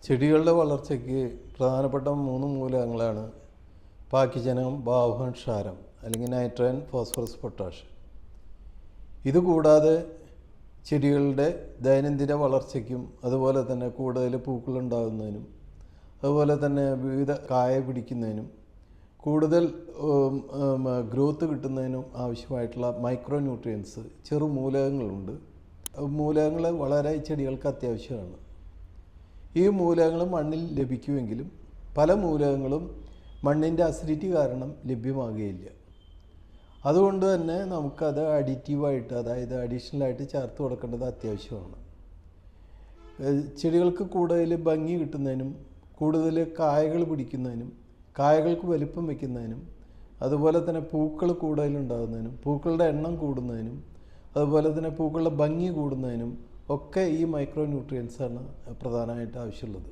ചെടികളുടെ വളർച്ചയ്ക്ക് പ്രധാനപ്പെട്ട 3 മൂലകങ്ങളാണ് പാക്കിജനം, ബാഹ്വൻ, ക്ഷാരം അല്ലെങ്കിൽ നൈട്രജൻ, ഫോസ്ഫറസ്, പൊട്ടാഷ്. ഇതുകൂടാതെ ചെടികളുടെ ദൈനംദിന വളർച്ചയ്ക്കും അതുപോലെ തന്നെ കൂടുതൽ പൂക്കളുണ്ടാകുന്നതിനും അതുപോലെ തന്നെ വിവിധ കായ പിടിക്കുന്നതിനും കൂടുതൽ ഗ്രോത്ത് കിട്ടുന്നതിനും ആവശ്യമായിട്ടുള്ള മൈക്രോ ന്യൂട്രിയൻസ് ചെറുമൂലകങ്ങളുണ്ട്. മൂലകങ്ങൾ വളരെ ചെടികൾക്ക് അത്യാവശ്യമാണ്. ഈ മൂലകങ്ങൾ മണ്ണിൽ ലഭിക്കുമെങ്കിലും പല മൂലകങ്ങളും മണ്ണിൻ്റെ അസിഡിറ്റി കാരണം ലഭ്യമാകുകയില്ല. അതുകൊണ്ട് തന്നെ നമുക്കത് അഡിറ്റീവായിട്ട്, അതായത് അഡീഷണലായിട്ട് ചേർത്ത് കൊടുക്കേണ്ടത് അത്യാവശ്യമാണ്. ചെടികൾക്ക് കൂടുതൽ ഭംഗി കിട്ടുന്നതിനും കൂടുതൽ കായകൾ പിടിക്കുന്നതിനും കായകൾക്ക് വലിപ്പം വയ്ക്കുന്നതിനും അതുപോലെ തന്നെ പൂക്കൾ കൂടുതലുണ്ടാകുന്നതിനും പൂക്കളുടെ എണ്ണം കൂടുന്നതിനും അതുപോലെ തന്നെ പൂക്കളുടെ ഭംഗി കൂടുന്നതിനും ഒക്കെ ഈ മൈക്രോ ന്യൂട്രിയൻസാണ് പ്രധാനമായിട്ട് ആവശ്യമുള്ളത്.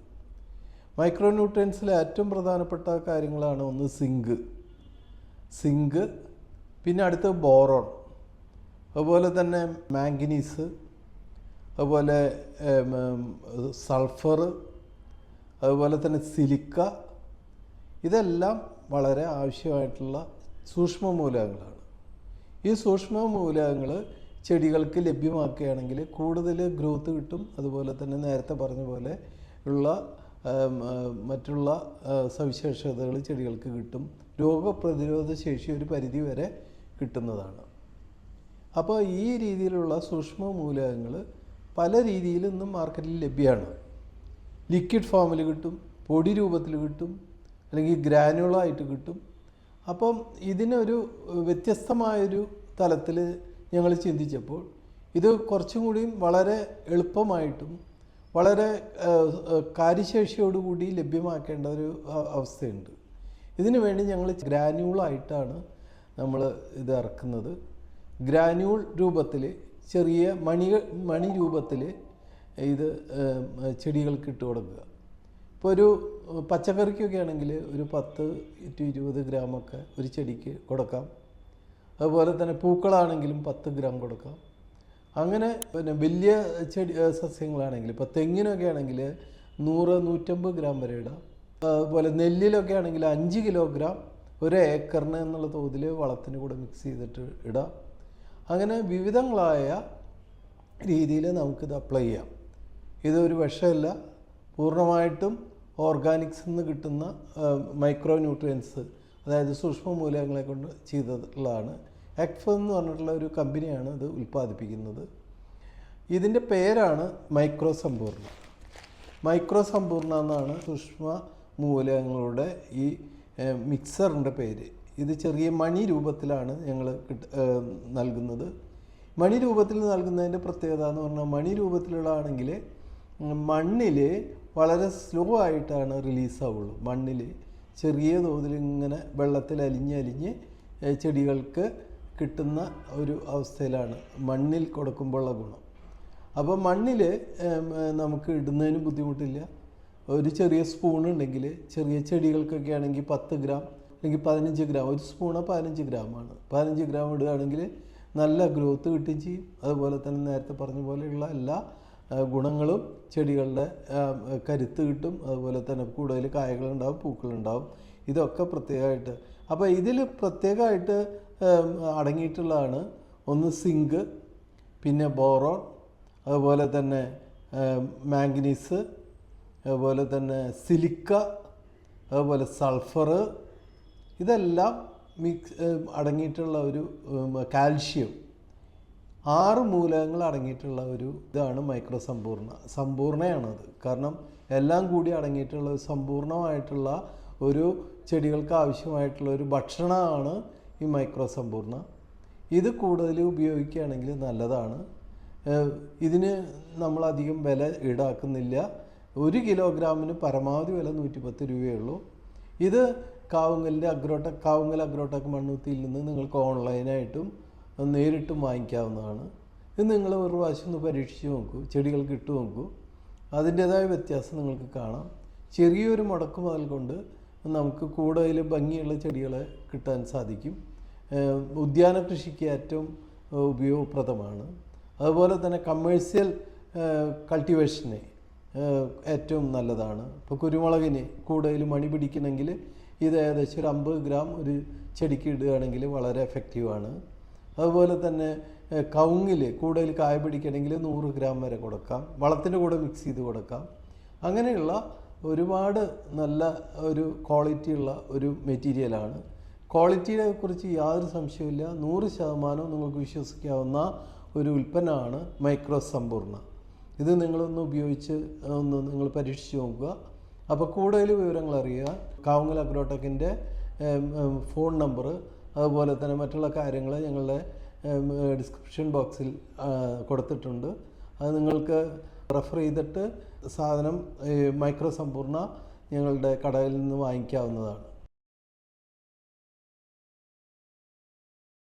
മൈക്രോ ന്യൂട്രിയൻസിലെ ഏറ്റവും പ്രധാനപ്പെട്ട കാര്യങ്ങളാണ് ഒന്ന് സിങ്ക്, പിന്നെ അടുത്ത് ബോറോൺ, അതുപോലെ തന്നെ മാംഗനീസ്, അതുപോലെ സൾഫർ, അതുപോലെ തന്നെ സിലിക്ക. ഇതെല്ലാം വളരെ ആവശ്യമായിട്ടുള്ള സൂക്ഷ്മ മൂലകങ്ങളാണ്. ഈ സൂക്ഷ്മ മൂലകങ്ങൾ ചെടികൾക്ക് ലഭ്യമാക്കുകയാണെങ്കിൽ കൂടുതൽ ഗ്രോത്ത് കിട്ടും. അതുപോലെ തന്നെ നേരത്തെ പറഞ്ഞ പോലെ ഉള്ള മറ്റുള്ള സവിശേഷതകൾ ചെടികൾക്ക് കിട്ടും. രോഗപ്രതിരോധ ശേഷി ഒരു പരിധി വരെ കിട്ടുന്നതാണ്. അപ്പോൾ ഈ രീതിയിലുള്ള സൂക്ഷ്മ മൂലകങ്ങൾ പല രീതിയിൽ ഇന്നും മാർക്കറ്റിൽ ലഭ്യമാണ്. ലിക്വിഡ് ഫോമിൽ കിട്ടും, പൊടി രൂപത്തിൽ കിട്ടും, അല്ലെങ്കിൽ ഗ്രാനുകളായിട്ട് കിട്ടും. അപ്പം ഇതിനൊരു വ്യത്യസ്തമായൊരു തലത്തിൽ ഞങ്ങൾ ചിന്തിച്ചപ്പോൾ ഇത് കുറച്ചും കൂടിയും വളരെ എളുപ്പമായിട്ടും വളരെ കാര്യശേഷിയോടുകൂടി ലഭ്യമാക്കേണ്ട ഒരു അവസ്ഥയുണ്ട്. ഇതിനു വേണ്ടി ഞങ്ങൾ ഗ്രാന്യൂളായിട്ടാണ് നമ്മൾ ഇത് ഇറക്കുന്നത്. ഗ്രാന്യൂൾ രൂപത്തിൽ ചെറിയ മണി രൂപത്തിൽ ഇത് ചെടികൾക്ക് ഇട്ട് കൊടുക്കുക. ഇപ്പോൾ ഒരു പച്ചക്കറിക്കൊക്കെ ആണെങ്കിൽ ഒരു 10 to 20 ഗ്രാമൊക്കെ ഒരു ചെടിക്ക് കൊടുക്കാം. അതുപോലെ തന്നെ പൂക്കളാണെങ്കിലും 10 ഗ്രാം കൊടുക്കാം. അങ്ങനെ പിന്നെ വലിയ ചെടി സസ്യങ്ങളാണെങ്കിൽ ഇപ്പോൾ തെങ്ങിനൊക്കെ ആണെങ്കിൽ 100-150 ഗ്രാം വരെ ഇടാം. അതുപോലെ നെല്ലിലൊക്കെ ആണെങ്കിൽ 5 കിലോഗ്രാം ഒരു ഏക്കറിന് എന്നുള്ള തോതിൽ വളത്തിന് കൂടെ മിക്സ് ചെയ്തിട്ട് ഇടാം. അങ്ങനെ വിവിധങ്ങളായ രീതിയിൽ നമുക്കിത് അപ്ലൈ ചെയ്യാം. ഇതൊരു വിഷമല്ല, പൂർണ്ണമായിട്ടും ഓർഗാനിക്സിൽ നിന്ന് കിട്ടുന്ന മൈക്രോ ന്യൂട്രിയൻസ്, അതായത് സൂക്ഷ്മ മൂലകങ്ങളെ കൊണ്ട് ചെയ്തിട്ടുള്ളതാണ്. എക്ഫ് എന്ന് പറഞ്ഞിട്ടുള്ള ഒരു കമ്പനിയാണ് ഇത് ഉൽപ്പാദിപ്പിക്കുന്നത്. ഇതിൻ്റെ പേരാണ് മൈക്രോ സമ്പൂർണ്ണ എന്നാണ് സൂക്ഷ്മ മൂലകങ്ങളുടെ ഈ മിക്സറിൻ്റെ പേര്. ഇത് ചെറിയ മണി രൂപത്തിലാണ് ഞങ്ങൾ നൽകുന്നത്. മണി രൂപത്തിൽ നൽകുന്നതിൻ്റെ പ്രത്യേകത എന്ന് പറഞ്ഞാൽ മണി രൂപത്തിലുള്ളതാണെങ്കിൽ മണ്ണിൽ വളരെ സ്ലോ ആയിട്ടാണ് റിലീസാവുള്ളൂ. മണ്ണിൽ ചെറിയ തോതിൽ ഇങ്ങനെ വെള്ളത്തിൽ അലിഞ്ഞ് ചെടികൾക്ക് കിട്ടുന്ന ഒരു അവസ്ഥയിലാണ് മണ്ണിൽ കൊടുക്കുമ്പോഴുള്ള ഗുണം. അപ്പോൾ മണ്ണിൽ നമുക്ക് ഇടുന്നതിന് ബുദ്ധിമുട്ടില്ല. ഒരു ചെറിയ സ്പൂൺ ഉണ്ടെങ്കിൽ ചെറിയ ചെടികൾക്കൊക്കെ ആണെങ്കിൽ 10 ഗ്രാം അല്ലെങ്കിൽ 15 ഗ്രാം, ഒരു സ്പൂണ് 15 ഗ്രാമാണ്. 15 ഗ്രാം ഇടുകയാണെങ്കിൽ നല്ല ഗ്രോത്ത് കിട്ടുകയും ചെയ്യും. അതുപോലെ തന്നെ നേരത്തെ പറഞ്ഞ പോലെയുള്ള എല്ലാ ഗുണങ്ങളും ചെടികളുടെ കരുത്ത് കിട്ടും. അതുപോലെ തന്നെ കൂടുതൽ കായകളുണ്ടാവും, പൂക്കളുണ്ടാവും. ഇതൊക്കെ പ്രത്യേകമായിട്ട്. അപ്പോൾ ഇതിൽ പ്രത്യേകമായിട്ട് അടങ്ങിയിട്ടുള്ളതാണ് ഒന്ന് സിങ്ക്, പിന്നെ ബോറോൺ, അതുപോലെ തന്നെ മാംഗനീസ്, അതുപോലെ തന്നെ സിലിക്ക, അതുപോലെ സൾഫർ. ഇതെല്ലാം അടങ്ങിയിട്ടുള്ള ഒരു കാൽഷ്യം, 6 മൂലകങ്ങൾ അടങ്ങിയിട്ടുള്ള ഒരു ഇതാണ് മൈക്രോ സമ്പൂർണ്ണയാണത്. കാരണം എല്ലാം കൂടി അടങ്ങിയിട്ടുള്ള ഒരു സമ്പൂർണ്ണമായിട്ടുള്ള ഒരു ചെടികൾക്ക് ആവശ്യമായിട്ടുള്ള ഒരു ഭക്ഷണമാണ് ഈ മൈക്രോ സമ്പൂർണ്ണ. ഇത് കൂടുതൽ ഉപയോഗിക്കുകയാണെങ്കിൽ നല്ലതാണ്. ഇതിന് നമ്മളധികം വില ഈടാക്കുന്നില്ല. 1 കിലോഗ്രാമിന് പരമാവധി വില 110 രൂപയേ ഉള്ളൂ. ഇത് കാവുങ്ങൽ അഗ്രോടെക് മണ്ണുത്തിയിൽ നിന്ന് നിങ്ങൾക്ക് ഓൺലൈനായിട്ടും നേരിട്ടും വാങ്ങിക്കാവുന്നതാണ്. ഇത് നിങ്ങൾ ഒരു പ്രാവശ്യം ഒന്ന് പരീക്ഷിച്ച് നോക്കൂ, ചെടികൾക്ക് ഇട്ട് നോക്കൂ. അതിൻ്റേതായ വ്യത്യാസം നിങ്ങൾക്ക് കാണാം. ചെറിയൊരു മുടക്ക് മുതൽ കൊണ്ട് നമുക്ക് കൂടുതൽ ഭംഗിയുള്ള ചെടികളെ കിട്ടാൻ സാധിക്കും. ഉദ്യാന കൃഷിക്ക് ഏറ്റവും ഉപയോഗപ്രദമാണ്. അതുപോലെ തന്നെ കമേഴ്സ്യൽ കൾട്ടിവേഷനെ ഏറ്റവും നല്ലതാണ്. ഇപ്പോൾ കുരുമുളകിന് കൂടുതൽ മണി പിടിക്കണമെങ്കിൽ ഇത് ഏകദേശം ഒരു 50 ഗ്രാം ഒരു ചെടിക്ക് ഇടുകയാണെങ്കിൽ വളരെ എഫക്റ്റീവാണ്. അതുപോലെ തന്നെ കവുങ്ങിൽ കൂടുതൽ കായ പിടിക്കണമെങ്കിൽ 100 ഗ്രാം വരെ കൊടുക്കാം. വളത്തിൻ്റെ കൂടെ മിക്സ് ചെയ്ത് കൊടുക്കാം. അങ്ങനെയുള്ള ഒരുപാട് നല്ല ഒരു ക്വാളിറ്റിയുള്ള ഒരു മെറ്റീരിയലാണ്. ക്വാളിറ്റിയെ കുറിച്ച് യാതൊരു സംശയമില്ല. 100% നിങ്ങൾക്ക് വിശ്വസിക്കാവുന്ന ഒരു ഉൽപ്പന്നമാണ് മൈക്രോ സമ്പൂർണ്ണ. ഇത് നിങ്ങളൊന്ന് ഉപയോഗിച്ച് നിങ്ങൾ പരീക്ഷിച്ച് നോക്കുക. അപ്പോൾ കൂടുതൽ വിവരങ്ങൾ അറിയുക. കാവുങ്ങൽ അഗ്രോടെക്കിൻ്റെ ഫോൺ നമ്പർ അതുപോലെ തന്നെ മറ്റുള്ള കാര്യങ്ങൾ ഞങ്ങളുടെ ഡിസ്ക്രിപ്ഷൻ ബോക്സിൽ കൊടുത്തിട്ടുണ്ട്. അത് നിങ്ങൾക്ക് റെഫർ ചെയ്തിട്ട് സാധനം മൈക്രോ സമ്പൂർണ്ണ ഞങ്ങളുടെ കടയിൽ നിന്ന് വാങ്ങിക്കാവുന്നതാണ്.